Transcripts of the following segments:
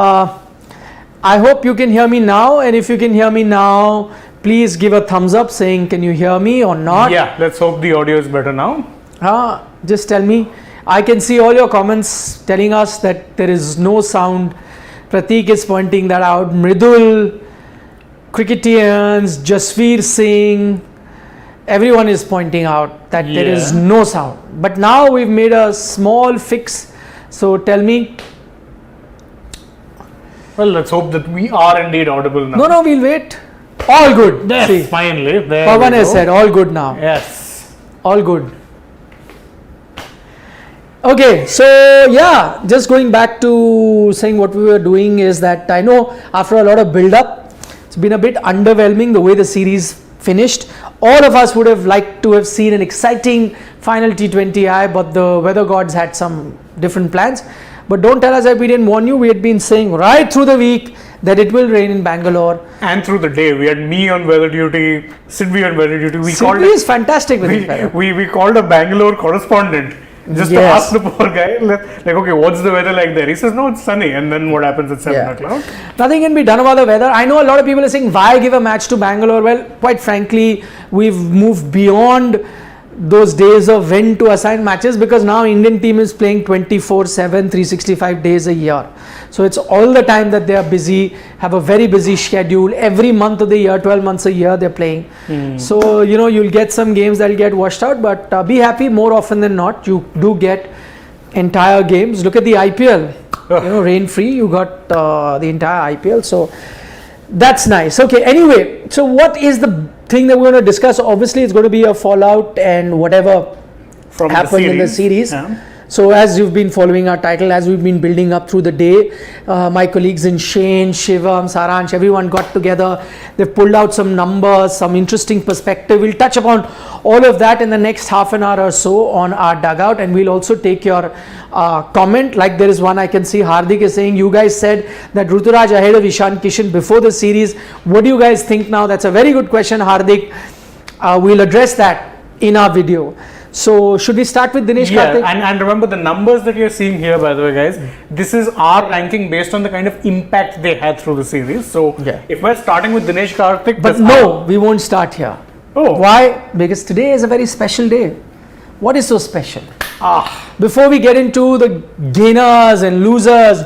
I hope you can hear me now, and if you can hear me now, please give a thumbs up saying can you hear me or not. Yeah, let's hope the audio is better now. Just tell me. I can see all your comments telling us that there is no sound. Pratik is pointing that out. Mridul, Cricketians, Jasveer Singh, everyone is pointing out that there is no sound. But now we've made a small fix. So tell me. Well, let's hope that we are indeed audible now. No, we'll wait. All good. Yes, see, finally. There Pawan has said all good now. Yes. All good. Okay, so yeah, just going back to saying what we were doing is that I know after a lot of build up, it's been a bit underwhelming the way the series finished. All of us would have liked to have seen an exciting final T20I, but the weather gods had some different plans. But don't tell us that we didn't warn you. We had been saying right through the week that it will rain in Bangalore. And through the day, we had me on weather duty, Sidvi on weather duty. Sidvi is fantastic with his weather. We called a Bangalore correspondent just to ask the poor guy, like, okay, what's the weather like there? He says, no, it's sunny. And then what happens at 7 o'clock? Nothing can be done about the weather. I know a lot of people are saying, why give a match to Bangalore? Well, quite frankly, we've moved beyond those days of when to assign matches, because now Indian team is playing 24/7, 365 days a year. So it's all the time that they are busy, have a very busy schedule. Every month of the year, 12 months a year, they're playing. So, you'll get some games that'll get washed out, but be happy, more often than not, you do get entire games. Look at the IPL, rain free, you got the entire IPL. So that's nice. Okay, anyway, so what is the thing that we're going to discuss? Obviously, it's going to be a fallout and whatever from happened in the series. So as you've been following our title, as we've been building up through the day, my colleagues in Shane, Shivam, Saransh, everyone got together. They've pulled out some numbers, some interesting perspective. We'll touch upon all of that in the next half an hour or so on our dugout, and we'll also take your comment. Like there is one I can see, Hardik is saying, you guys said that Ruturaj ahead of Ishan Kishan before the series. What do you guys think now? That's a very good question, Hardik. We'll address that in our video. So should we start with Dinesh Karthik? And remember the numbers that you're seeing here, by the way, guys, this is our ranking based on the kind of impact they had through the series. So if we're starting with Dinesh Karthik, but no, we won't start here. Oh, why? Because today is a very special day. What is so special? Before we get into the gainers and losers,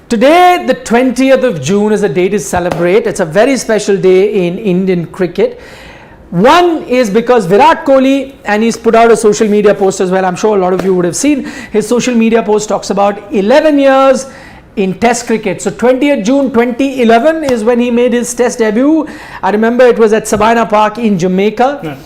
today the 20th of June is a day to celebrate. It's a very special day in Indian cricket. One is because Virat Kohli, and he's put out a social media post as well. I'm sure a lot of you would have seen his social media post, talks about 11 years in Test cricket. So 20th June 2011 is when he made his Test debut. I remember it was at Sabina Park in Jamaica.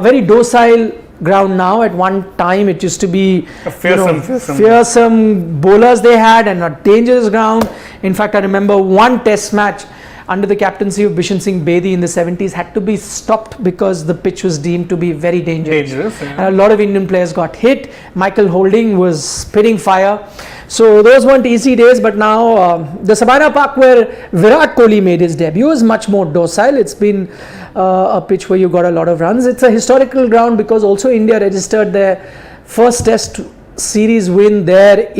Very docile ground now. At one time it used to be a fearsome bowlers they had, and a dangerous ground. In fact, I remember one Test match under the captaincy of Bishan Singh Bedi in the 70s had to be stopped because the pitch was deemed to be very dangerous. And a lot of Indian players got hit. Michael Holding was spitting fire. So those weren't easy days, but now the Sabina Park where Virat Kohli made his debut is much more docile. It's been a pitch where you got a lot of runs. It's a historical ground because also India registered their first Test series win there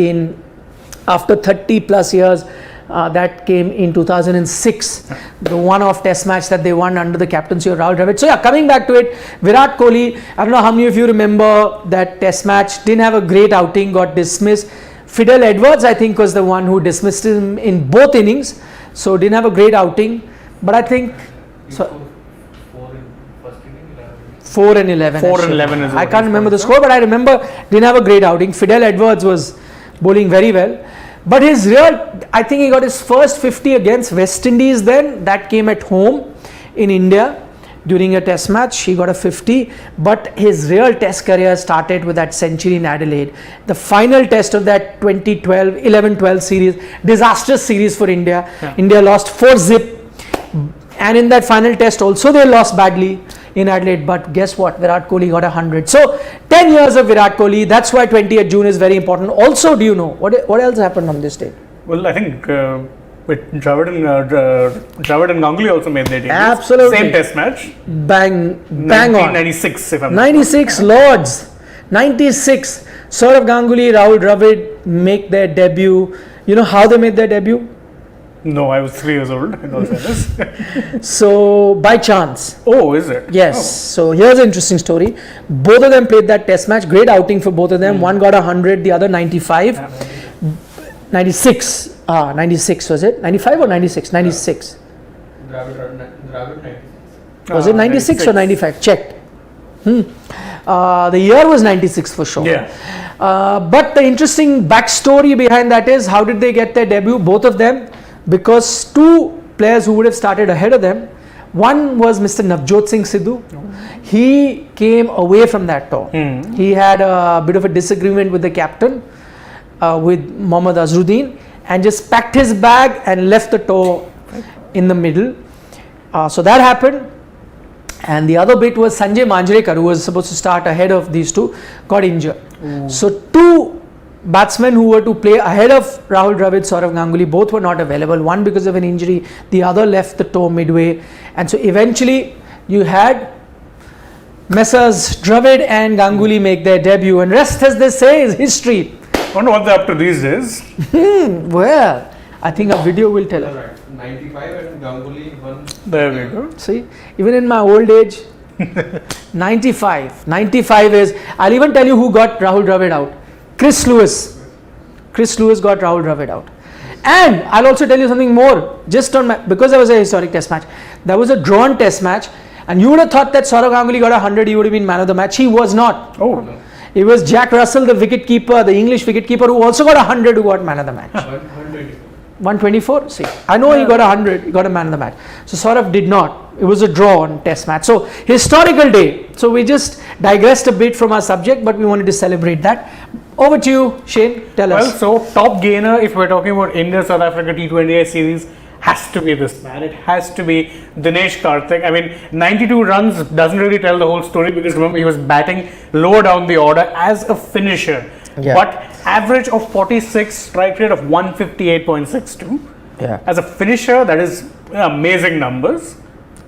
after 30 plus years. That came in 2006, the one-off Test match that they won under the captaincy of Rahul Dravid. So coming back to it, Virat Kohli, I don't know how many of you remember that Test match, didn't have a great outing, got dismissed. Fidel Edwards, I think, was the one who dismissed him in both innings, so didn't have a great outing. But I think 4 and 11. 4 and 11 is I can't remember the score, but I remember didn't have a great outing. Fidel Edwards was bowling very well. But I think he got his first 50 against West Indies then. That came at home in India during a Test match. He got a 50. But his real Test career started with that century in Adelaide. The final Test of that 11-12 series, disastrous series for India. India lost 4-0. And in that final Test also they lost badly in Adelaide, but guess what? Virat Kohli got 100. So 10 years of Virat Kohli. That's why 20th June is very important. Also, do you know what else happened on this day? Well, I think Dravid and Ganguly also made their debut. Absolutely. Same Test match. Bang on. 1996, if I'm 96 Lords. 96. Saurav Ganguly, Rahul Dravid make their debut. You know how they made their debut? No, I was 3 years old in all fairness. So by chance. Oh, is it? Yes. Oh. So here's an interesting story. Both of them played that test match. Great outing for both of them. One got 100, the other 95. 96. 96 was it? 95 or 96? 96. Was it 96 or 95? Checked. The year was 96 for sure. Yeah. But the interesting backstory behind that is, how did they get their debut? Both of them, because two players who would have started ahead of them. One was Mr. Navjot Singh Sidhu. He came away from that tour. He had a bit of a disagreement with the captain, with Mohammad Azharuddin, and just packed his bag and left the tour in the middle. So that happened. And the other bit was Sanjay Manjrekar, who was supposed to start ahead of these two, got injured. So two batsmen who were to play ahead of Rahul Dravid, Sourav Ganguly, both were not available. One because of an injury, the other left the tour midway. And so eventually you had Messrs. Dravid and Ganguly make their debut, and rest, as they say, is history. I wonder what they're up to these days. Well, I think a video will tell us. Right. 95 and Ganguly won. There we go. See, even in my old age, 95. 95 is, I'll even tell you who got Rahul Dravid out. Chris Lewis. Chris Lewis got Rahul Dravid out. And I'll also tell you something more, just on because there was a historic test match. There was a drawn test match, and you would have thought that Sourav Ganguly got 100, he would have been man of the match. He was not. Oh, no. It was Jack Russell, the wicketkeeper, the English wicketkeeper, who also got 100, who got man of the match. 124? See, I know he got 100, he got a man of the match. So Sourav did not. It was a draw on test match. So historical day. So we just digressed a bit from our subject, but we wanted to celebrate that. Over to you, Shane. Tell us. Well, so top gainer, if we're talking about India South Africa T20I series, has to be this man. It has to be Dinesh Karthik. I mean, 92 runs doesn't really tell the whole story, because remember, he was batting lower down the order as a finisher. Yeah. But average of 46, strike rate of 158.62. Yeah. As a finisher, that is amazing numbers.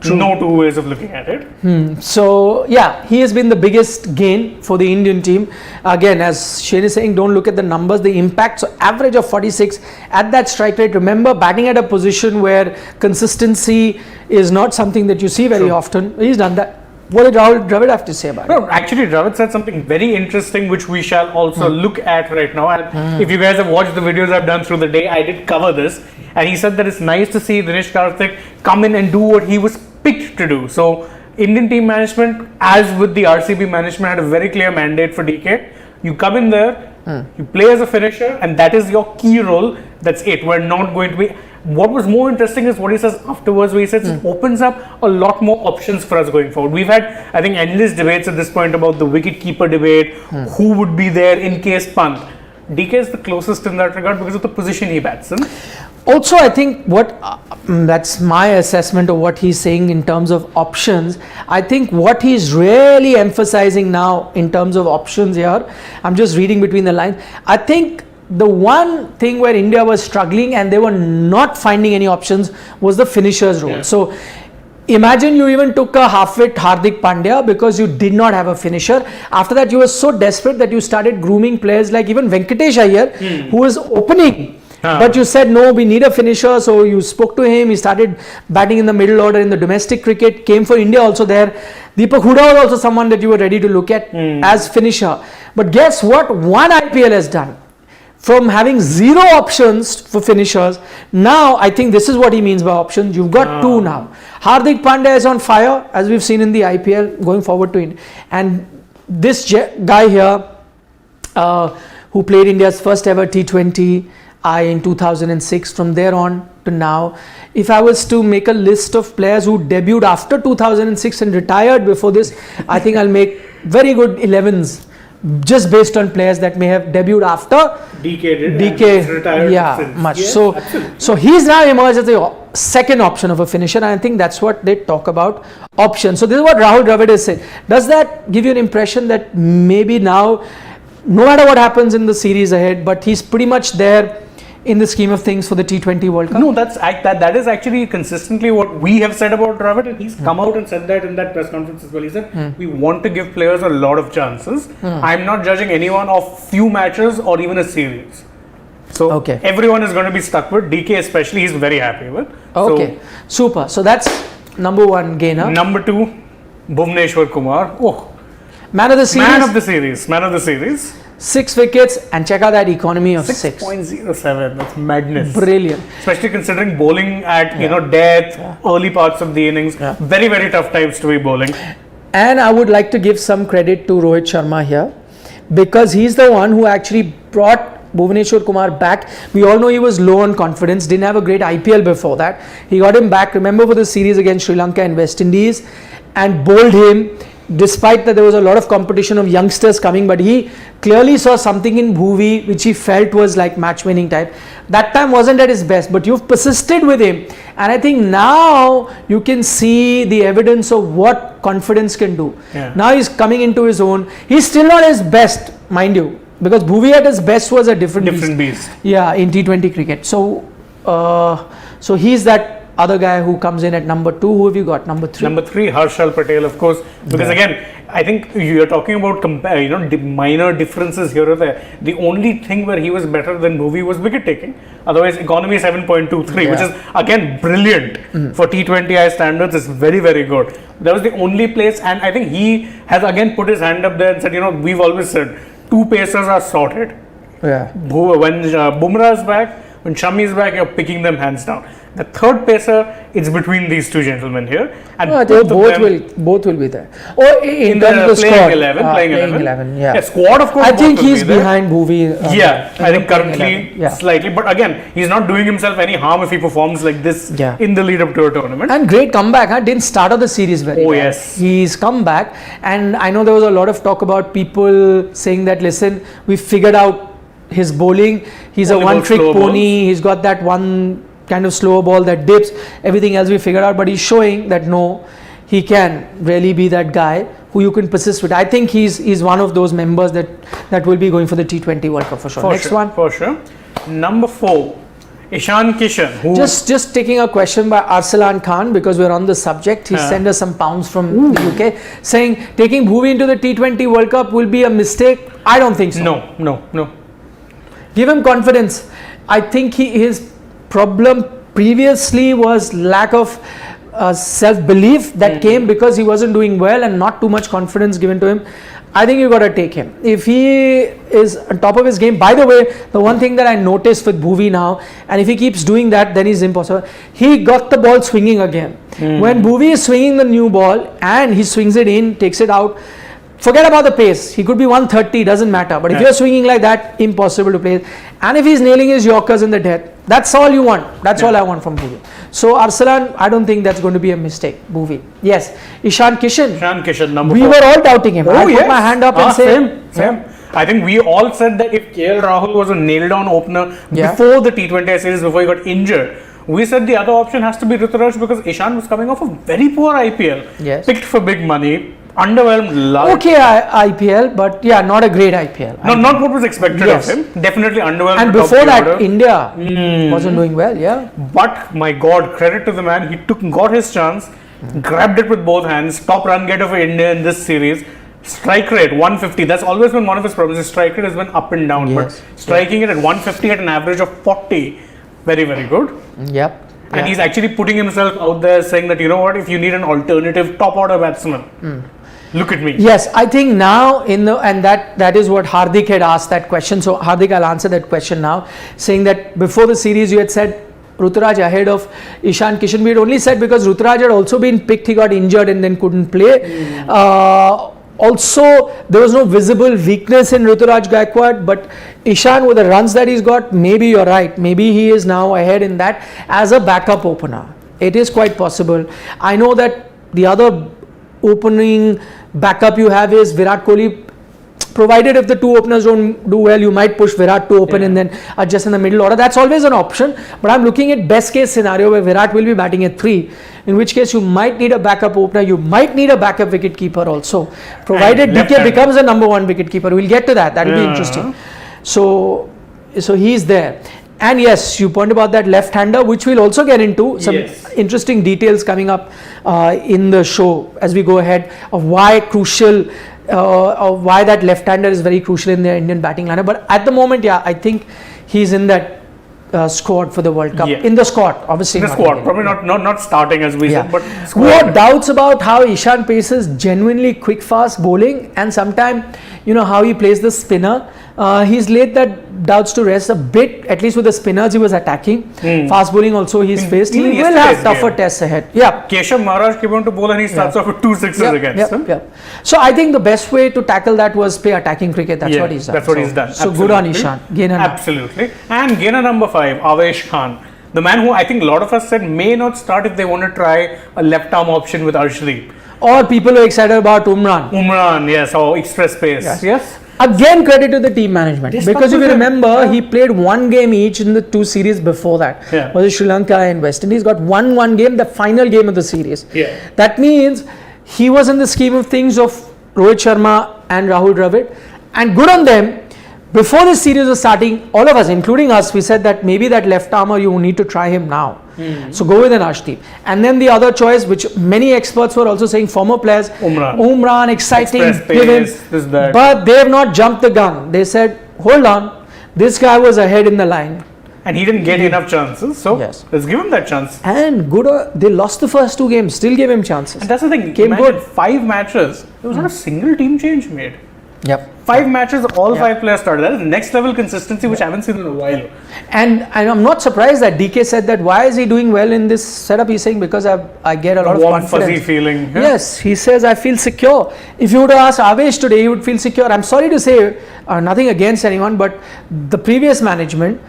True. No two ways of looking at it. So yeah, he has been the biggest gain for the Indian team. Again, as Shane is saying, don't look at the numbers, the impact. So average of 46 at that strike rate. Remember, batting at a position where consistency is not something that you see very often. He's done that. What did Rahul Dravid have to say about it? No, actually, Dravid said something very interesting, which we shall also look at right now. And if you guys have watched the videos I've done through the day, I did cover this. And he said that it's nice to see Dinesh Karthik come in and do what he was picked to do. So, Indian team management, as with the RCB management, had a very clear mandate for DK. You come in there, you play as a finisher, and that is your key role. That's it. We're not going to be. What was more interesting is what he says afterwards, where he says it opens up a lot more options for us going forward. We've had, I think, endless debates at this point about the wicket-keeper debate, who would be there in case Pant. DK is the closest in that regard because of the position he bats in. Also, I think that's my assessment of what he's saying in terms of options. I think what he's really emphasizing now in terms of options here, I'm just reading between the lines. I think the one thing where India was struggling and they were not finding any options was the finishers role. Yeah. So imagine you even took a half-fit Hardik Pandya because you did not have a finisher. After that, you were so desperate that you started grooming players like even Venkatesh Iyer, who was opening. But you said, no, we need a finisher. So you spoke to him. He started batting in the middle order in the domestic cricket. Came for India also there. Deepak Hooda was also someone that you were ready to look at as finisher. But guess what? One IPL has done. From having zero options for finishers, now I think this is what he means by options. You've got two now. Hardik Pandya is on fire, as we've seen in the IPL, going forward to India. And this guy here, who played India's first ever T20I in 2006, from there on to now, if I was to make a list of players who debuted after 2006 and retired before this, I think I'll make very good 11s. Just based on players that may have debuted after DK retired, yeah, much. Yeah, so he's now emerged as the second option of a finisher, and I think that's what they talk about, options. So this is what Rahul Dravid is saying. Does that give you an impression that maybe now, no matter what happens in the series ahead, but he's pretty much there in the scheme of things for the T20 World Cup? No, that is actually consistently what we have said about Dravid, and he's come out and said that in that press conference as well. He said, we want to give players a lot of chances. I'm not judging anyone of few matches or even a series. So Okay. everyone is going to be stuck with. DK especially, he's very happy with. Okay, super. So that's number one gainer. So, number 2, Bhuvneshwar Kumar. Oh, Man of the series, man of the series. Man of the series. 6 wickets, and check out that economy of 6. 6.07. That's madness. Brilliant. Especially considering bowling at death, early parts of the innings. Yeah. Very, very tough times to be bowling. And I would like to give some credit to Rohit Sharma here, because he's the one who actually brought Bhuvneshwar Kumar back. We all know he was low on confidence, didn't have a great IPL before that. He got him back, remember, for the series against Sri Lanka and West Indies, and bowled him despite that there was a lot of competition of youngsters coming, but he clearly saw something in Bhuvi which he felt was like match winning type. That time wasn't at his best, but you've persisted with him, and I think now you can see the evidence of what confidence can do. Yeah. Now he's coming into his own. He's still not his best, mind you, because Bhuvi at his best was a different beast. Yeah, in T20 cricket. So so he's that other guy who comes in at number 2. Who have you got? Number 3? Number 3, Harshal Patel, of course, because again, I think you're talking about minor differences here or there. The only thing where he was better than Bhuvi was wicket taking. Otherwise, economy 7.23, which is again brilliant for T20I standards. Is very, very good. That was the only place, and I think he has again put his hand up there and said, we've always said 2 pacers are sorted. Yeah. When Bumrah is back, when Shami is back, you're picking them hands down. The third pacer, it's between these two gentlemen here, and I think both will be there. Or in terms of the playing squad, 11, playing 11. Yeah. Squad, of course. I both think will he's be there. behind Bhuvi. I think currently 11. slightly, but again, he's not doing himself any harm if he performs like this in the lead up to a tournament. And great comeback, huh? Didn't start off the series very well. Yes. He's come back, and I know there was a lot of talk about people saying that, listen, we figured out his bowling. He's Only a one-trick slow pony. balls. He's got that one kind of slow ball that dips. Everything else we figured out, but he's showing that no, he can really be that guy who you can persist with. I think he's one of those members that will be going for the T20 World Cup for sure. Next one. For sure. Number 4, Ishan Kishan. Who Just taking a question by Arsalan Khan, because we're on the subject. He sent us some pounds from the UK saying taking Bhuvi into the T20 World Cup will be a mistake. I don't think so. No. Give him confidence. I think his problem previously was lack of self-belief that came because he wasn't doing well and not too much confidence given to him. I think you got to take him. If he is on top of his game, by the way, the one thing that I noticed with Bhuvi now, and if he keeps doing that, then he's impossible. He got the ball swinging again. When Bhuvi is swinging the new ball and he swings it in, takes it out, forget about the pace. He could be 130, doesn't matter. But if you're swinging like that, impossible to play. And if he's nailing his Yorkers in the death, that's all you want. That's all I want from Bhuvi. So Arsalan, I don't think that's going to be a mistake. Bhuvi. Yes. Ishan Kishan. number 4. We were all doubting him. I put my hand up and say, same. I think we all said that if KL Rahul was a nailed-on opener before the T20I series, before he got injured, we said the other option has to be Ruturaj because Ishan was coming off a very poor IPL. Yes. Picked for big money. Underwhelmed. okay, IPL, but not a great IPL. Not what was expected of him. Definitely underwhelmed. And before that, India wasn't doing well, But my God, credit to the man. He got his chance, grabbed it with both hands. Top run getter for India in this series. Strike rate 150. That's always been one of his problems. His strike rate has been up and down, but striking it at 150 at an average of 40, very, very good. And he's actually putting himself out there, saying that if you need an alternative top order batsman. Look at me. Yes, I think now and that is what Hardik had asked that question. So Hardik, I'll answer that question now, saying that before the series you had said Ruturaj ahead of Ishan Kishan. We had only said because Ruturaj had also been picked, he got injured and then couldn't play. Also, there was no visible weakness in Ruturaj Gaikwad, but Ishan, with the runs that he's got, maybe you're right. Maybe he is now ahead in that as a backup opener. It is quite possible. I know that the other opening backup you have is Virat Kohli. Provided if the two openers don't do well, you might push Virat to open and then adjust in the middle order. That's always an option. But I'm looking at best case scenario where Virat will be batting at 3. In which case you might need a backup opener. You might need a backup wicket keeper also. Provided DK becomes a number 1 wicket keeper. We'll get to that. That will be interesting. So he's there. And yes, you point about that left-hander, which we'll also get into some interesting details coming up in the show as we go ahead of why that left-hander is very crucial in the Indian batting lineup. But at the moment, I think he's in that squad for the World Cup. Yeah. In the squad, obviously. In the not squad, in probably not starting as we Yeah. said, but Who squad. had doubts about how Ishan paces genuinely quick, fast bowling, and sometimes, how he plays the spinner. He's laid that doubts to rest a bit, at least with the spinners he was attacking. Fast bowling also he's faced. He even will have yesterday's tougher game. tests ahead. Yeah. Keshav Maharaj came on to bowl and he starts off with 2 sixes against him. So I think the best way to tackle that was play attacking cricket. That's what he's done. That's what he's done. So good on Absolutely. Ishan. Gainer. Absolutely. And gainer number 5, Avesh Khan. The man who I think a lot of us said may not start if they want to try a left arm option with Arshdeep. Or people were excited about Umran, yes, or express pace. Yes. Again, credit to the team management, This because if you was a- remember, he played one game each in the 2 series before that. Yeah. Was it Sri Lanka and West Indies? Got one game, the final game of the series. Yeah. That means he was in the scheme of things of Rohit Sharma and Rahul Dravid, and good on them. Before this series was starting, all of us, including us, we said that maybe that left armer you need to try him now. So go with an Arshdeep. And then the other choice, which many experts were also saying, former players, Umran, exciting, Express give him. pace, this, that. But they have not jumped the gun. They said, hold on, this guy was ahead in the line. And he didn't get enough chances, so Yes. let's give him that chance. And they lost the first 2 games, still gave him chances. And that's the thing, Came imagine good. 5 matches, there was not a single team change made. Yep. 5 matches, all 5 players started. That is next level consistency, which I haven't seen in a while. And I'm not surprised that DK said that why is he doing well in this setup. He's saying because I get a lot of Warm, confidence. fuzzy feeling. Yeah. Yes, he says I feel secure. If you would have asked Avesh today, he would feel secure. I'm sorry to say, nothing against anyone, but the previous management,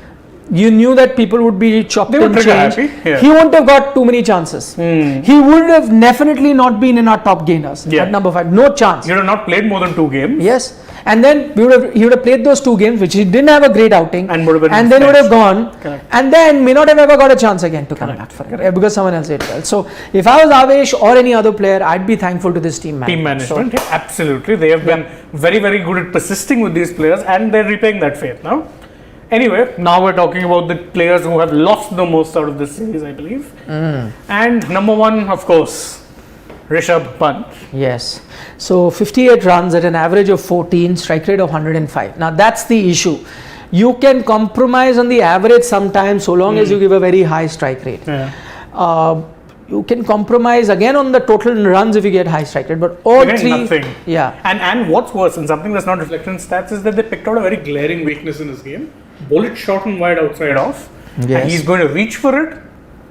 you knew that people would be chopped They would and trigger changed. happy, yeah. He wouldn't have got too many chances. He would have definitely not been in our top gainers Yeah. at number 5. No chance. He would have not played more than 2 games. Yes. And then he would have played those 2 games, which he didn't have a great outing, And would have been then he would have benched. gone, Correct. and then may not have ever got a chance again to come back for it because someone else did well. So if I was Avesh or any other player, I'd be thankful to this team management. Team management, yeah, absolutely. They have been very, very good at persisting with these players and they're repaying that faith now. Anyway, now we're talking about the players who have lost the most out of this series, I believe. And number 1, of course, Rishabh Pant. Yes. So 58 runs at an average of 14, strike rate of 105. Now that's the issue. You can compromise on the average sometimes so long as you give a very high strike rate. Yeah. You can compromise again on the total runs if you get high strike rate, but all Again, 3. nothing. Yeah. And what's worse, and something that's not reflected in stats, is that they picked out a very glaring weakness in his game. Bullet short and wide outside off. Yes. And he's going to reach for it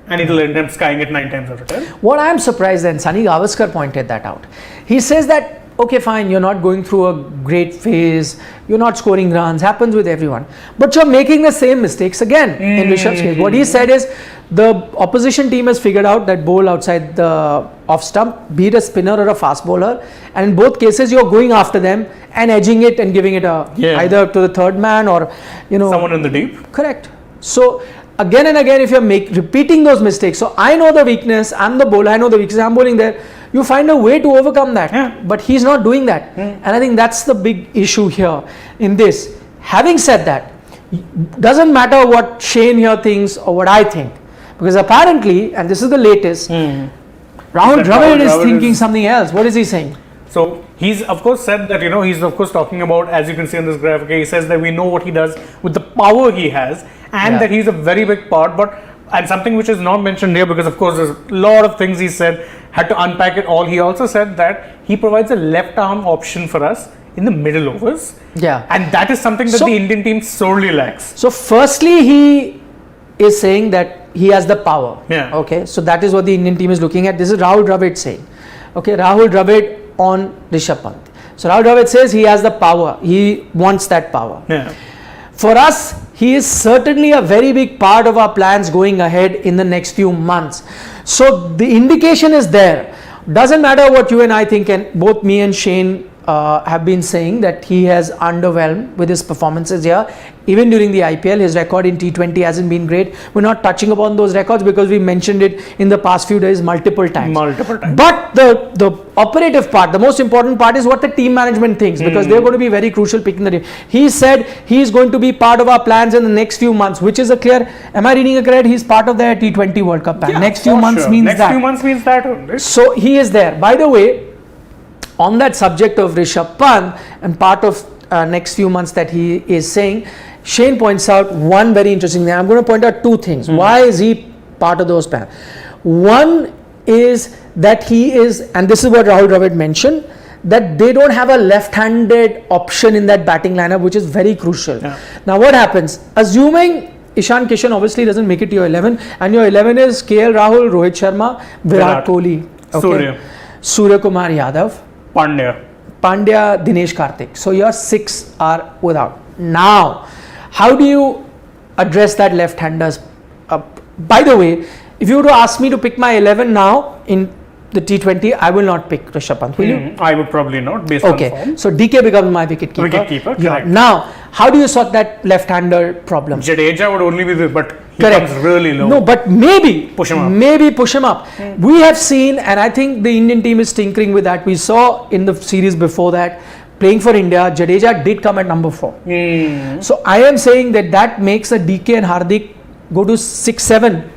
and it'll end up skying it 9 times out of 10. What I am surprised, and Sunny Gavaskar pointed that out. He says that, okay, fine, you're not going through a great phase, you're not scoring runs, happens with everyone, but you're making the same mistakes again in Rishabh's case. What he said is the opposition team has figured out that bowl outside the off stump, be it a spinner or a fast bowler, and in both cases you're going after them and edging it and giving it either to the third man or Someone in the deep. Correct. So again and again, if you're repeating those mistakes, so I know the weakness, I'm the bowler, I know the weakness, I'm bowling there, you find a way to overcome that. Yeah. But he's not doing that. And I think that's the big issue here in this. Having said that, doesn't matter what Shane here thinks or what I think, because apparently, and this is the latest, Rahul Dravid is thinking something else. What is he saying? So he's of course said that, he's of course talking about, as you can see on this graphic, he says that we know what he does with the power he has and that he's a very big part, and something which is not mentioned here because of course there's a lot of things he said, had to unpack it all. He also said that he provides a left arm option for us in the middle overs. Yeah. And that is something that the Indian team sorely lacks. So firstly, he is saying that he has the power. Yeah. Okay. So that is what the Indian team is looking at. This is Rahul Dravid saying. Okay. Rahul Dravid on Rishabh Pant. So Rahul Dravid says he has the power. He wants that power. Yeah. For us, he is certainly a very big part of our plans going ahead in the next few months. So the indication is there. Doesn't matter what you and I think, and both me and Shane have been saying that he has underwhelmed with his performances here. Even during the IPL, his record in T20 hasn't been great. We're not touching upon those records because we mentioned it in the past few days multiple times. But the operative part, the most important part is what the team management thinks, because they're going to be very crucial picking the team. He said he's going to be part of our plans in the next few months, which is a clear, am I reading it correct? He's part of the T20 World Cup plan. Yeah, next few months means that. Next few months means that only. So he is there. By the way, on that subject of Rishabh Pant and part of next few months that he is saying, Shane points out one very interesting thing. I'm going to point out two things. Why is he part of those panel? One is that he is, and this is what Rahul Dravid mentioned, that they don't have a left-handed option in that batting lineup, which is very crucial. Yeah. Now what happens? Assuming Ishan Kishan obviously doesn't make it to your 11, and your 11 is KL Rahul, Rohit Sharma, Virat Kohli, Surya Kumar Yadav, Pandya, Dinesh Karthik. So your 6 are without. Now, how do you address that left-handers? By the way, if you were to ask me to pick my 11 now in the T20, I will not pick Rishabh Pant. Will you? I would probably not, based on form. So DK becomes my wicket keeper. Correct. Now, how do you sort that left-hander problem? Jadeja would only be this, but he Correct. comes really low. No, but maybe push him up. Maybe push him up. We have seen, and I think the Indian team is tinkering with that. We saw in the series before that, playing for India, Jadeja did come at number 4. So I am saying that makes a DK and Hardik go to 6-7.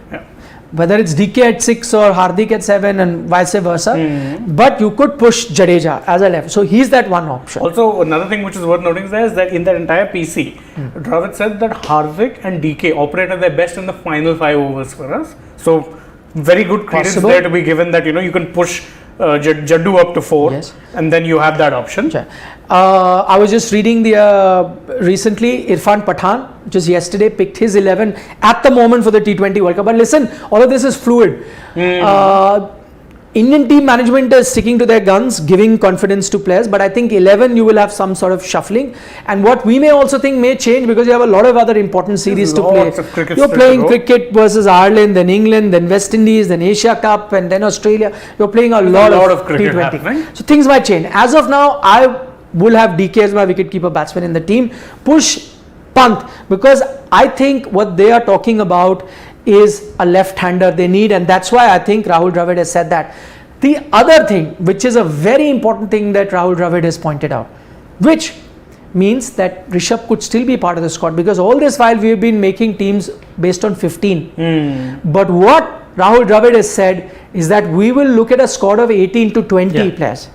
Whether it's DK at 6 or Hardik at 7 and vice versa, but you could push Jadeja as a left. So he's that one option. Also, another thing which is worth noting is that in that entire PC, Dravid said that Hardik and DK operate at their best in the final 5 overs for us. So very good credence there to be given that you can push Jaddu up to 4, and then you have that option. I was just reading recently Irfan Pathan, just yesterday, picked his 11 at the moment for the T20 World Cup. But listen, all of this is fluid. Indian team management is sticking to their guns, giving confidence to players, but I think 11 you will have some sort of shuffling, and what we may also think may change because you have a lot of other important series to play. You're playing cricket versus Ireland, then England, then West Indies, then Asia Cup, and then Australia. You're playing a lot of cricket T20. happening. So things might change. As of now, I will have DK as my wicketkeeper batsman in the team. Push Pant, because I think what they are talking about is a left-hander they need, and that's why I think Rahul Dravid has said that. The other thing, which is a very important thing that Rahul Dravid has pointed out, which means that Rishabh could still be part of the squad, because all this while we have been making teams based on 15. But what Rahul Dravid has said is that we will look at a squad of 18 to 20 players.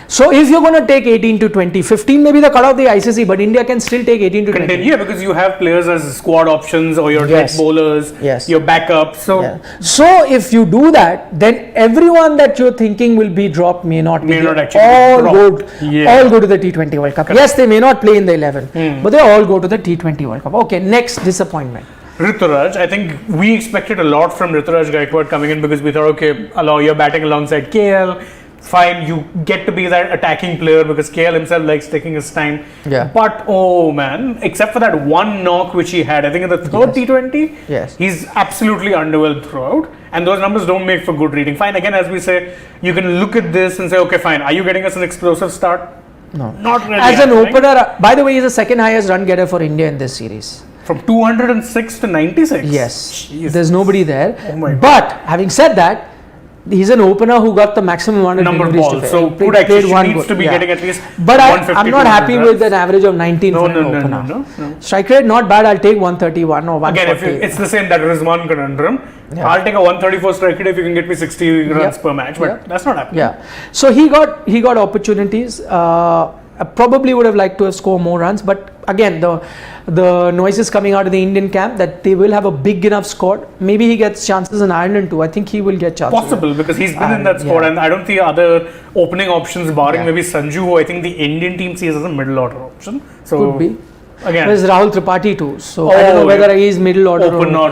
So if you're going to take 18 to 20, 15 may be the cut of the ICC, but India can still take 18 to 20. Yeah, because you have players as squad options or your death bowlers, your backups. So if you do that, then everyone that you're thinking will be dropped may not actually all go to the T20 World Cup. Correct. Yes, they may not play in the 11, but they all go to the T20 World Cup. Okay, next disappointment. Rituraj, I think we expected a lot from Rituraj Gaikwad coming in because we thought, okay, you're batting alongside KL. Fine, you get to be that attacking player because KL himself likes taking his time. But oh man, except for that one knock which he had, I think in the third T20, he's absolutely underwhelmed throughout. And those numbers don't make for good reading. Fine, again, as we say, you can look at this and say, okay, fine, are you getting us an explosive start? No. Not really. As an opener, by the way, he's the second highest run getter for India in this series. From 206 to 96? Yes. There's nobody there. But having said that, he's an opener who got the maximum amount of number of balls. So good actually needs to be getting at least but I'm not happy with an average of 19 for an opener. No. Strike rate not bad. I'll take 131 or 140. Again, it's the same that Rizwan conundrum. I'll take a 134 strike rate if you can get me 60 runs per match, but that's not happening. So he got opportunities. I probably would have liked to have scored more runs, but again, the noises coming out of the Indian camp that they will have a big enough squad. Maybe he gets chances in Ireland too. I think he will get chances. Possible, because he's been in that squad, and I don't see other opening options barring maybe Sanju, who I think the Indian team sees as a middle order option. So could be. Again, there's Rahul Tripathi too. So I don't know whether he's middle order open or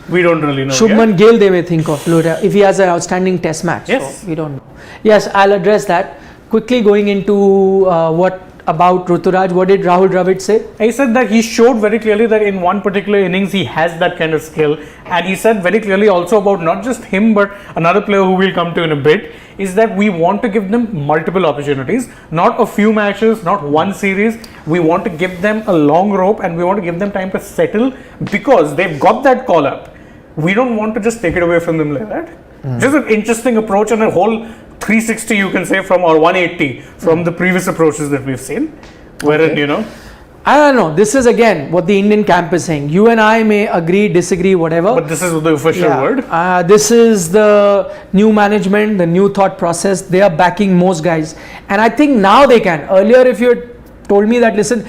we don't really know. Shubman Gill they may think of if he has an outstanding test match. Yes. So we don't know. Yes, I'll address that. Quickly going into what about Rituraj, what did Rahul Dravid say? He said that he showed very clearly that in one particular innings he has that kind of skill, and he said very clearly also about not just him but another player who we'll come to in a bit, is that we want to give them multiple opportunities, not a few matches, not one series. We want to give them a long rope and we want to give them time to settle because they've got that call up. We don't want to just take it away from them like that. Just an interesting approach and a whole 360 you can say from, or 180 from the previous approaches that we've seen, wherein I don't know, this is again what the Indian camp is saying. You and I may agree, disagree, whatever, but this is the official word. This is the new management, the new thought process. They are backing most guys, and I think now they can. Earlier if you had told me that, listen,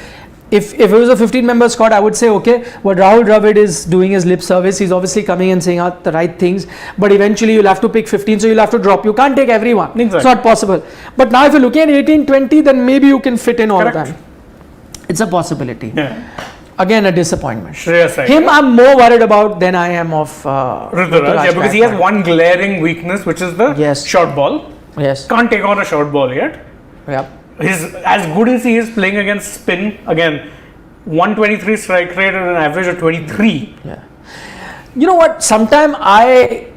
if it was a 15-member squad, I would say, okay, what Rahul Dravid is doing is lip service. He's obviously coming and saying out the right things, but eventually you'll have to pick 15, so you'll have to drop. You can't take everyone. Exactly. It's not possible. But now if you're looking at 18, 20, then maybe you can fit in all Correct. of them. It's a possibility. Yeah. Again, a disappointment. Shreyas Iyer. Him, I'm more worried about than I am of Ruturaj, yeah, because he has one glaring weakness, which is the Yes. short ball. Yes. Can't take on a short ball yet. Yeah. As good as he is playing against spin, again, 123 strike rate and an average of 23. Yeah. You know what? Sometimes I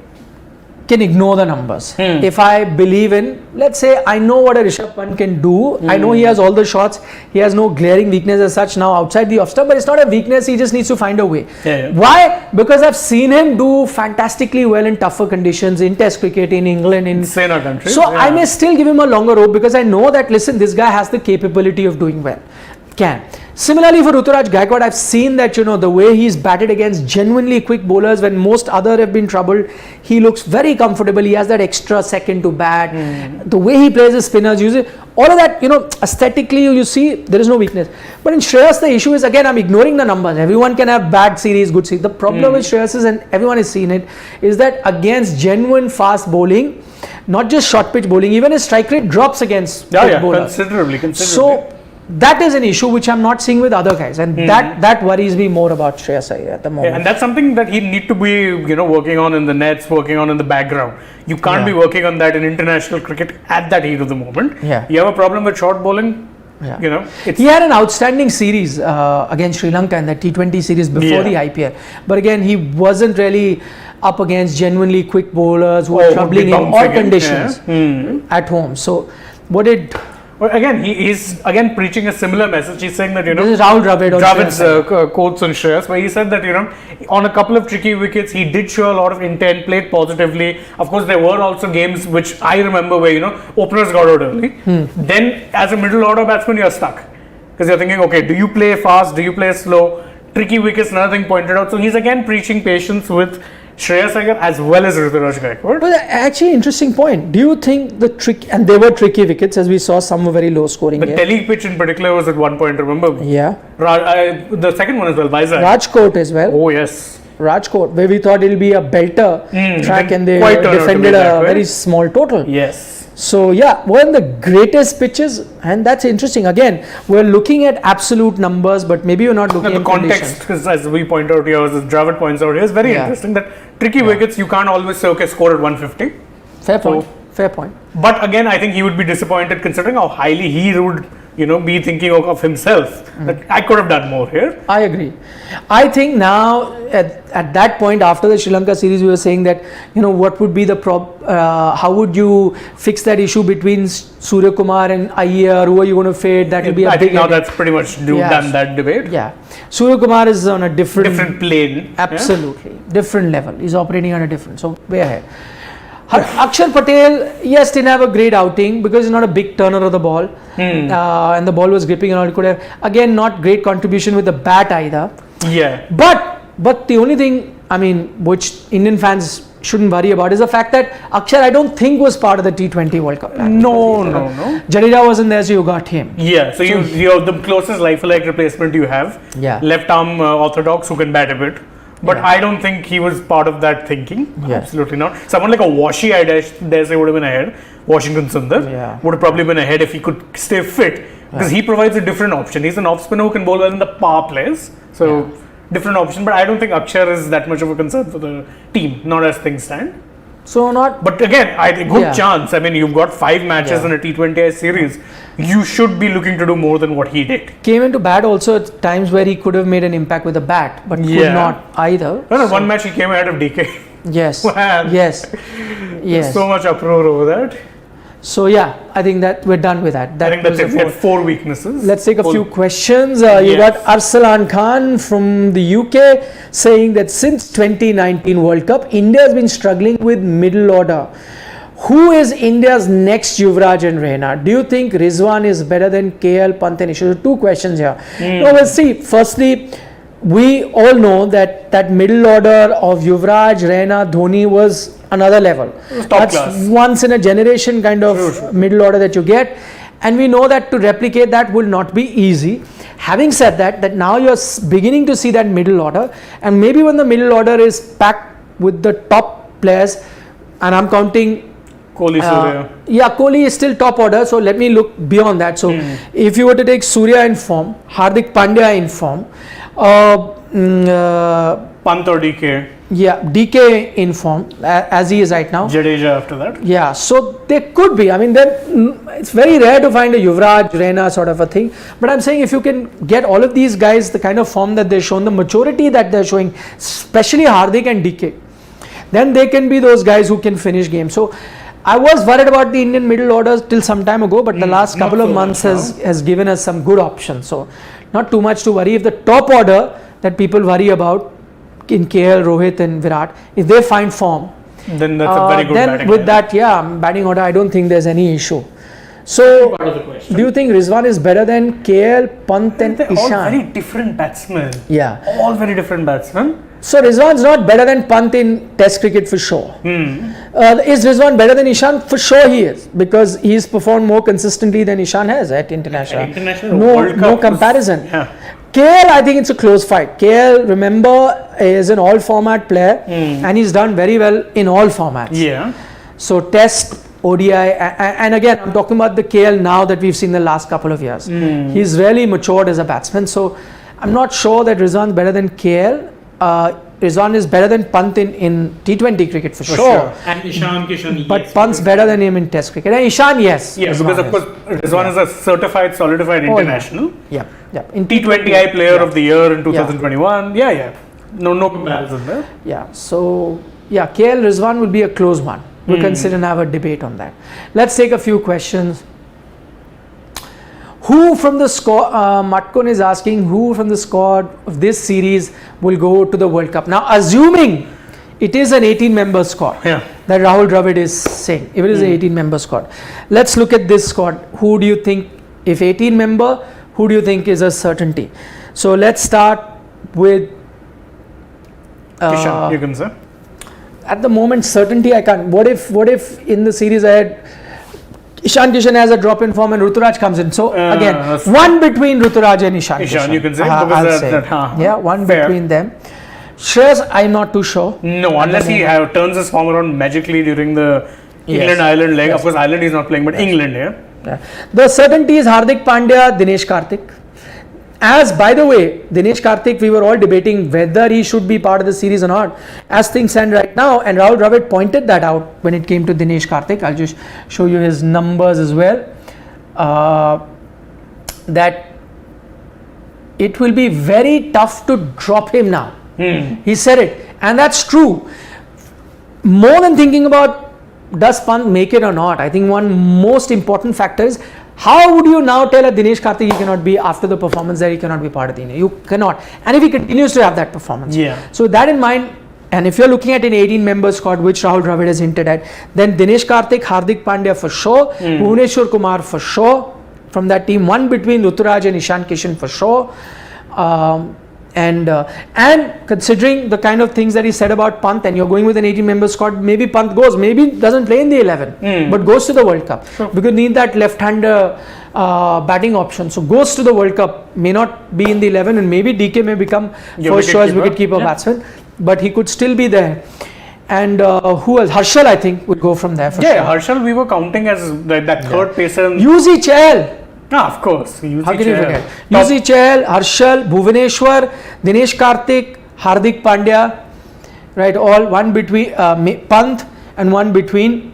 can ignore the numbers. If I believe in, let's say, I know what a Rishabh Pant can do. I know he has all the shots. He has no glaring weakness as such now outside the off stump, but it's not a weakness. He just needs to find a way. Yeah. Why? Because I've seen him do fantastically well in tougher conditions, in Test cricket, in England, in Insane our country. So I may still give him a longer rope because I know that, listen, this guy has the capability of doing well. Can. Similarly for Ruturaj Gaikwad, I've seen that, the way he's batted against genuinely quick bowlers when most other have been troubled, he looks very comfortable. He has that extra second to bat. The way he plays his spinners, all of that, aesthetically you see there is no weakness. But in Shreyas, the issue is, again, I'm ignoring the numbers. Everyone can have bad series, good series. The problem with Shreyas is, and everyone has seen it, is that against genuine fast bowling, not just short pitch bowling, even his strike rate drops against quick bowlers. Considerably. So that is an issue which I'm not seeing with other guys, and that worries me more about Shreyas Iyer at the moment. Yeah, and that's something that he need to be, working on in the nets, working on in the background. You can't be working on that in international cricket at that heat of the moment. Yeah. You have a problem with short bowling. Yeah. He had an outstanding series against Sri Lanka in the T20 series before the IPL, but again he wasn't really up against genuinely quick bowlers who are troubling in all conditions at home. So what did? Well, again, he's again preaching a similar message. He's saying that, This is Rahul Dravid on Dravid's quotes on Shreyas, where he said that, on a couple of tricky wickets, he did show a lot of intent, played positively. Of course, there were also games which I remember where, openers got out early. Then, as a middle order batsman, you're stuck. Because you're thinking, okay, do you play fast? Do you play slow? Tricky wickets, another thing pointed out. So, he's again preaching patience with Shreyas Iyer as well as Ruturaj Gaikwad. But actually, interesting point. Do you think and they were tricky wickets, as we saw, some were very low scoring. The Delhi pitch in particular was at one point, remember? Yeah. The second one as well, Vizag. Rajkot as well. Oh, yes. Rajkot, where we thought it'll be a belter track, and they quite defended a very small total. Yes. So yeah, one of the greatest pitches, and that's interesting. Again, we're looking at absolute numbers, but maybe you're not looking at the context, because as we point out here, as Dravid points out here, is very interesting that tricky wickets, you can't always say, okay, score at 150. Fair point. Fair point. But again, I think he would be disappointed considering how highly he would, be thinking of himself. That I could have done more here. I agree. I think now at that point after the Sri Lanka series, we were saying that, what would be the how would you fix that issue between Surya Kumar and Iyer? Who are you going to fade? That will be a I big. think now that's pretty much done that debate. Yeah. Surya Kumar is on a different plane. Absolutely. Different level. He's operating on a different. So way ahead. Akshar Patel, yes, didn't have a great outing because he's not a big turner of the ball, and the ball was gripping and all. He could have, again, not great contribution with the bat either. Yeah. But the only thing, which Indian fans shouldn't worry about is the fact that Akshar, I don't think, was part of the T20 World Cup plan. No. Jadeja wasn't there, so you got him. Yeah, so you're the closest life-like replacement you have. Yeah. Left arm orthodox who can bat a bit. But I don't think he was part of that thinking. Yeah. Absolutely not. Someone like a Washi, I dare say, would have been ahead. Washington Sundar would have probably been ahead if he could stay fit. Because he provides a different option. He's an off spinner who can bowl well in the power plays. So, different option. But I don't think Akshar is that much of a concern for the team, not as things stand. So not. But again, I think good chance. You've got 5 matches in a T20I series. You should be looking to do more than what he did. Came into bat also at times where he could have made an impact with the bat, but could not either. No, one match he came ahead of DK. Yes. Man. Yes. So much uproar over that. So I think that we're done with that. I think that's it. We had 4 weaknesses. Let's take a few questions. You got Arsalan Khan from the UK saying that since 2019 World Cup, India has been struggling with middle order. Who is India's next Yuvraj and Raina? Do you think Rizwan is better than KL, Pant and Ishwar? 2 questions here. Now let's see. Firstly, we all know that middle order of Yuvraj, Raina, Dhoni was another level. That's class. Once in a generation kind of middle order that you get, and we know that to replicate that will not be easy. Having said that now you're beginning to see that middle order, and maybe when the middle order is packed with the top players, and I'm counting Kohli, Surya. yeah, Kohli is still top order, so let me look beyond that. So if you were to take Surya in form, Hardik Pandya in form, Pant or DK. yeah, DK in form as he is right now. Jadeja after that. Yeah, so there could be. I mean, it's very rare to find a Yuvraj, Reina sort of a thing. But I'm saying if you can get all of these guys, the kind of form that they've shown, the maturity that they're showing, especially Hardik and DK, then they can be those guys who can finish games. So I was worried about the Indian middle orders till some time ago, but the last couple of months has given us some good options. So not too much to worry. If the top order that people worry about in KL, Rohit and Virat, if they find form, then that's a very good then batting with order. that, batting order, I don't think there's any issue. So, do you think Rizwan is better than KL, Pant and They're all Ishan? very different batsmen. Yeah. All very different batsmen. So Rizwan's not better than Pant in Test cricket for sure. Is Rizwan better than Ishan? For sure he is, because he's performed more consistently than Ishan has at international. No comparison. KL, I think it's a close fight. KL, remember, is an all-format player, and he's done very well in all formats. Yeah. So Test, ODI, and again, I'm talking about the KL now that we've seen the last couple of years. He's really matured as a batsman. So I'm not sure that Rizwan's better than KL. Rizwan is better than Pant in T20 cricket for sure. And Ishan Kishan, But yes, Pant's better than him in Test cricket. And Ishan, yes. Yeah, Rizwan because of is. course Rizwan is a certified, solidified international. Yeah. In T20I player of the year in 2021. Yeah. No comparison there. Yeah. So, KL Rizwan will be a close one. We'll consider and have a debate on that. Let's take a few questions. Who from the squad, Matkon is asking, who from the squad of this series will go to the World Cup? Now, assuming it is an 18-member squad, that Rahul Dravid is saying, if it is an 18-member squad, let's look at this squad. Who do you think, if 18-member, who do you think is a certainty? So let's start with Kishan, you can say. At the moment, certainty I can't. What if in the series I had Ishan Kishan has a drop in form and Ruturaj comes in? So again, one between Ruturaj and Ishan Kishan. You can say. I'll say. One between them. Shreyas, I'm not too sure. No, unless he turns his form around magically during the England-Ireland leg. Of course, Ireland he's not playing, but England, The certainty is Hardik Pandya, Dinesh Karthik. As, by the way, Dinesh Karthik, we were all debating whether he should be part of the series or not. As things stand right now, and Rahul Dravid pointed that out when it came to Dinesh Karthik. I'll just show you his numbers as well. That it will be very tough to drop him now. He said it, and that's true. More than thinking about does Pant make it or not, I think one most important factor is how would you now tell a Dinesh Karthik he cannot be, after the performance that he cannot be part of the India? You cannot. And if he continues to have that performance. So with that in mind, and if you're looking at an 18-member squad, which Rahul Dravid has hinted at, then Dinesh Karthik, Hardik Pandya for sure, Bhuvneshwar Kumar for sure, from that team, one between Ruturaj and Ishan Kishan for sure. And considering the kind of things that he said about Pant, and you're going with an 18-member squad, maybe Pant goes, maybe doesn't play in the 11, but goes to the World Cup. Because you need that left-hander batting option. So goes to the World Cup, may not be in the 11, and maybe DK may become first choice wicketkeeper batsman, but he could still be there. And who else? Harshal, I think, would go from there for sure. Harshal we were counting as that third pacer. Yuzi Chahal. Of course. How can you forget? Yuzi Chahal, Harshal, Bhuvneshwar, Dinesh Karthik, Hardik Pandya, right? All one between Pant and one between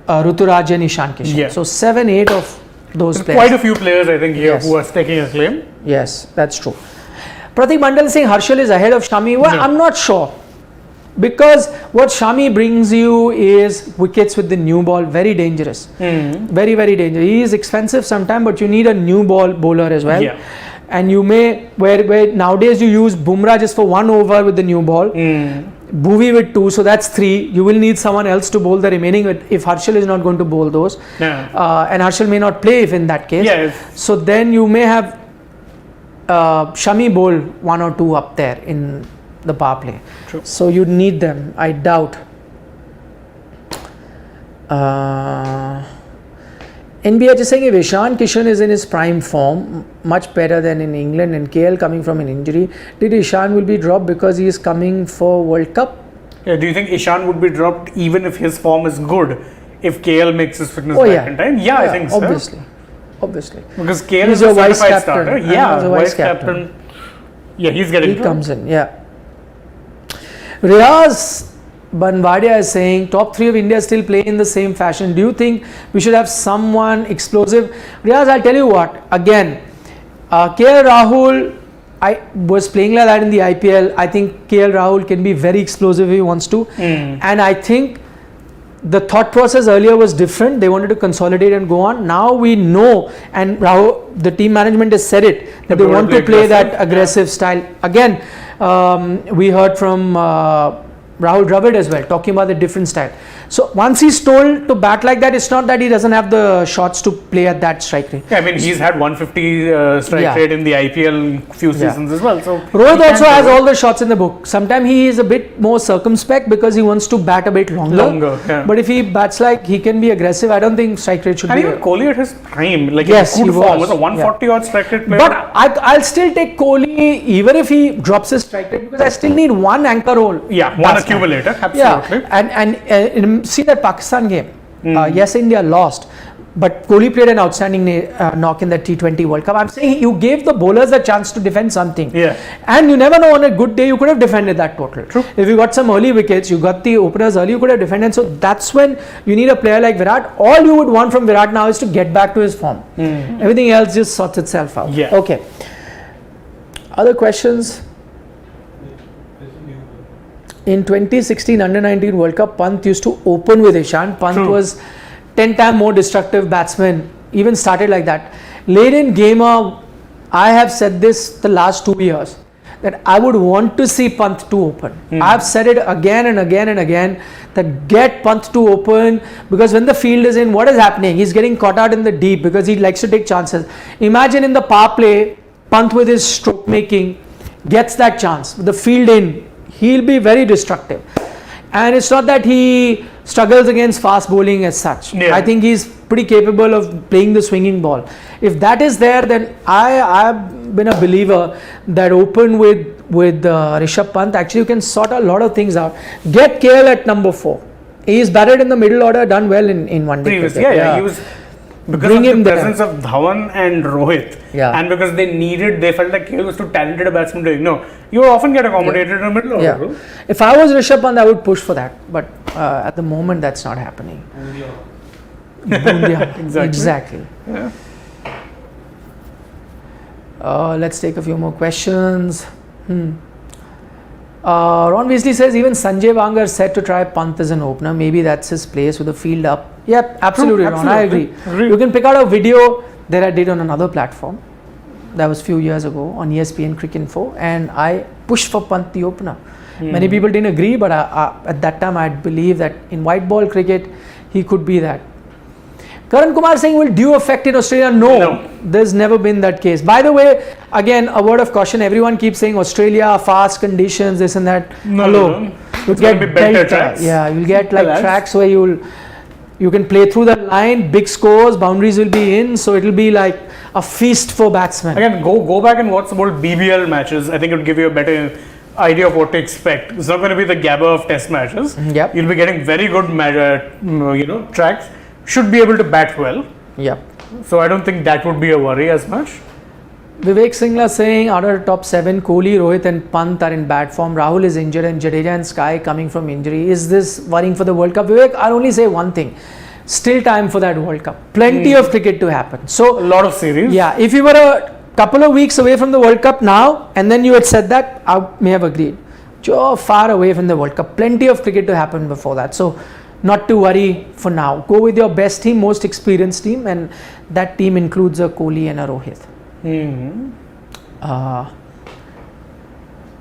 Ruturaj and Ishan Kishan. So 7-8 of those players. Quite a few players, I think, here who are staking a claim. Yes, that's true. Pratik Mandal is saying Harshal is ahead of Shami. Well, I'm not sure. Because what Shami brings you is wickets with the new ball, very dangerous. Very, very dangerous. He is expensive sometimes, but you need a new ball bowler as well. And you may, where nowadays you use Bumrah just for 1 over with the new ball, Bhuvi with 2, so that's 3. You will need someone else to bowl the remaining if Harshal is not going to bowl those. And Harshal may not play if in that case. So then you may have Shami bowl 1 or 2 up there in the power play. So you need them, I doubt. NBH is saying if Ishan Kishan is in his prime form, much better than in England, and KL coming from an injury. Did Ishan will be dropped because he is coming for World Cup? Yeah, do you think Ishan would be dropped even if his form is good? If KL makes his fitness back in time? Yeah, I think so. Obviously. Because KL He's is a vice certified captain. starter. Yeah, vice captain. Yeah, he's getting He comes in, yeah. Riaz Banvadia is saying top 3 of India still play in the same fashion. Do you think we should have someone explosive? Riaz, I'll tell you what, again, KL Rahul, I was playing like that in the IPL. I think KL Rahul can be very explosive if he wants to. And I think the thought process earlier was different. They wanted to consolidate and go on. Now we know, and Rahul, the team management has said it, that they want to play that aggressive style. Again, we heard from Rahul Dravid as well, talking about the different style. So once he's told to bat like that, it's not that he doesn't have the shots to play at that strike rate. Yeah, I mean, he's had 150 strike rate in the IPL few seasons as well. So Rohit also has all the shots in the book. Sometimes he is a bit more circumspect because he wants to bat a bit longer. But if he bats like he can be aggressive, I don't think strike rate should be. And even Kohli at his prime, like yes, in good he form, was a 140 odd strike rate player. But I'll still take Kohli even if he drops his strike rate, because I still need one anchor role. Yeah, one accumulator. Absolutely. Yeah, and see that Pakistan game. Yes, India lost, but Kohli played an outstanding knock in that T20 World Cup. I'm saying you gave the bowlers a chance to defend something. Yeah. And you never know, on a good day you could have defended that total. True. If you got some early wickets, you got the openers early, you could have defended. So that's when you need a player like Virat. All you would want from Virat now is to get back to his form. Everything else just sorts itself out. Yeah. Okay. Other questions? In 2016 Under-19 World Cup, Pant used to open with Ishan. Pant was 10 times more destructive batsman, even started like that. Late in gamer, I have said this the last 2 years, that I would want to see Pant to open. I've said it again and again and again, that get Pant to open, because when the field is in, what is happening? He's getting caught out in the deep because he likes to take chances. Imagine in the power play, Pant with his stroke making gets that chance, with the field in, he'll be very destructive. And it's not that he struggles against fast bowling as such. I think he's pretty capable of playing the swinging ball. If that is there, then I've been a believer that open with Rishabh Pant, actually you can sort a lot of things out. Get KL at number 4. He's batted in the middle order, done well in one day. He was, because of the presence of Dhawan and Rohit, and because they felt like KL was too talented a batsman to ignore. You often get accommodated in the middle order. If I was Rishabh Pant, I would push for that, but at the moment that's not happening. Exactly. Yeah. Let's take a few more questions. Ron Weasley says even Sanjay Wangar said to try Pant as an opener. Maybe that's his place with the field up. Yep, absolutely, Ron. I agree. You can pick out a video that I did on another platform. That was a few years ago on ESPN Cricket Info, and I pushed for Pant the opener. Many people didn't agree, but at that time I believe that in white ball cricket he could be that. Karan Kumar saying, will dew affect in Australia? No, there's never been that case. By the way, again, a word of caution. Everyone keeps saying Australia, fast conditions, this and that. No. You'll get better tracks. Yeah, you'll get like tracks where you can play through the line, big scores, boundaries will be in, so it'll be like a feast for batsmen. Again, go back and watch some old BBL matches. I think it would give you a better idea of what to expect. It's not going to be the Gabba of test matches. Yep. You'll be getting very good tracks. Should be able to bat well. Yep. So I don't think that would be a worry as much. Vivek Singla saying out of the top 7, Kohli, Rohit and Pant are in bad form. Rahul is injured and Jadeja and Sky coming from injury. Is this worrying for the World Cup? Vivek, I'll only say one thing. Still time for that World Cup. Plenty of cricket to happen. So a lot of series. Yeah, if you were a couple of weeks away from the World Cup now and then you had said that, I may have agreed. You're far away from the World Cup. Plenty of cricket to happen before that. So not to worry for now. Go with your best team, most experienced team, and that team includes a Kohli and a Rohit.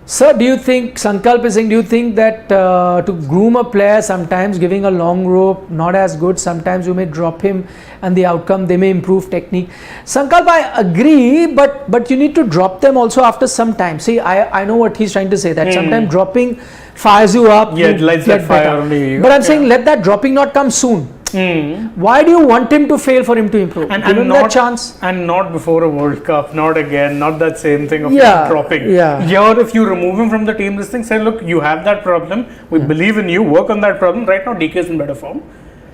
Sir, do you think, Sankalp is saying, do you think that to groom a player sometimes giving a long rope not as good, sometimes you may drop him and the outcome they may improve technique? Sankalp, I agree, but you need to drop them also after some time. See, I know what he's trying to say, that sometimes dropping fires you up, it lights that fire only. But I'm saying let that dropping not come soon. Why do you want him to fail for him to improve? Give him that chance. And not before a World Cup, not again, not that same thing of dropping. Yeah. Here, if you remove him from the team, this thing, say, look, you have that problem. We believe in you. Work on that problem. Right now, DK is in better form.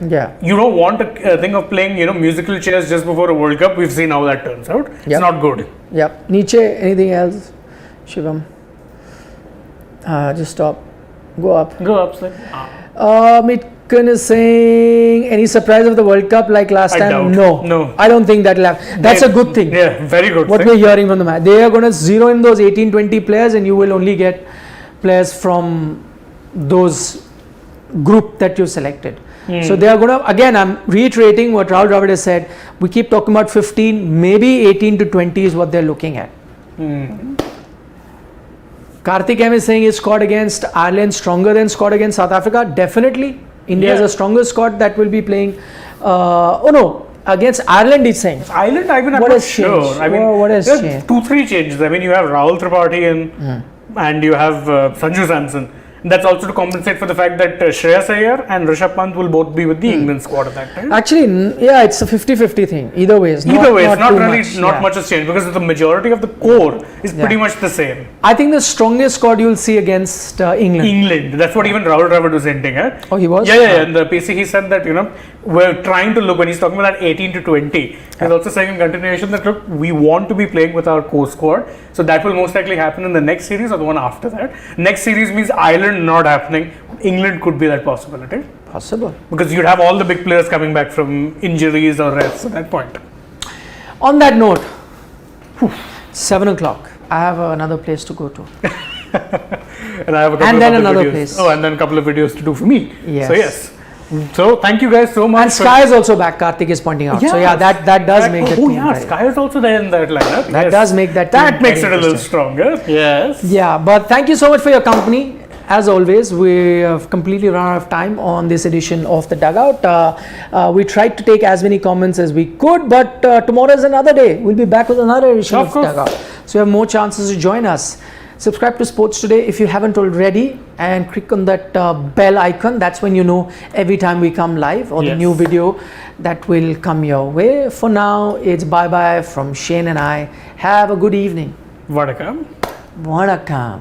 Yeah. You don't want a thing of playing, musical chairs just before a World Cup. We've seen how that turns out. It's not good. Yep. Nietzsche, anything else? Shivam? Just stop. Go up. Go up, sir. Mitkan is saying, any surprise of the World Cup like last time? Doubt. No. No. I don't think that'll happen. That's a good thing. Yeah, very good What thing. we're hearing from the match. They are going to zero in those 18-20 players and you will only get players from those group that you selected. So they are going to, again, I'm reiterating what Rahul Dravid has said. We keep talking about 15, maybe 18 to 20 is what they're looking at. Karthik M is saying his squad against Ireland stronger than squad against South Africa. Definitely. India has a stronger squad that will be playing. Against Ireland he's saying. Ireland, I mean, I'm What not has sure. changed? I mean, What has there's changed? 2-3 changes. I mean, you have Rahul Tripathi and you have Sanju Samson. That's also to compensate for the fact that Shreyas Iyer and Rishabh Pant will both be with the England squad at that time. Actually, it's a 50-50 thing. Either way, it's Either way, it's not too really much. much has changed because the majority of the core is pretty much the same. I think the strongest squad you'll see against England. That's what even Rahul Dravid was hinting at. Oh, he was? Yeah. In the PC, he said that, we're trying to look, when he's talking about that 18 to 20, he's also saying in continuation that, look, we want to be playing with our core squad. So that will most likely happen in the next series or the one after that. Next series means Ireland not happening. England could be that possibility. Possible. Because you'd have all the big players coming back from injuries or rests at that point. On that note, 7 o'clock. I have another place to go to. And I have a couple And then of other another videos. place. Oh, and then a couple of videos to do for me. Yes. So yes. So thank you guys so much. And Sky is also back, Karthik is pointing out. So that does make the team. Right. Sky is also there in that lineup. That does make that team That makes it very a little interesting. stronger. Yes. Yeah, but thank you so much for your company. As always, we have completely run out of time on this edition of the Dugout. We tried to take as many comments as we could, but tomorrow is another day. We'll be back with another edition of Dugout. So you have more chances to join us. Subscribe to Sports Today if you haven't already and click on that bell icon. That's when you know every time we come live or the new video that will come your way. For now, it's bye-bye from Shane and I. Have a good evening. Vanakkam. Vanakkam.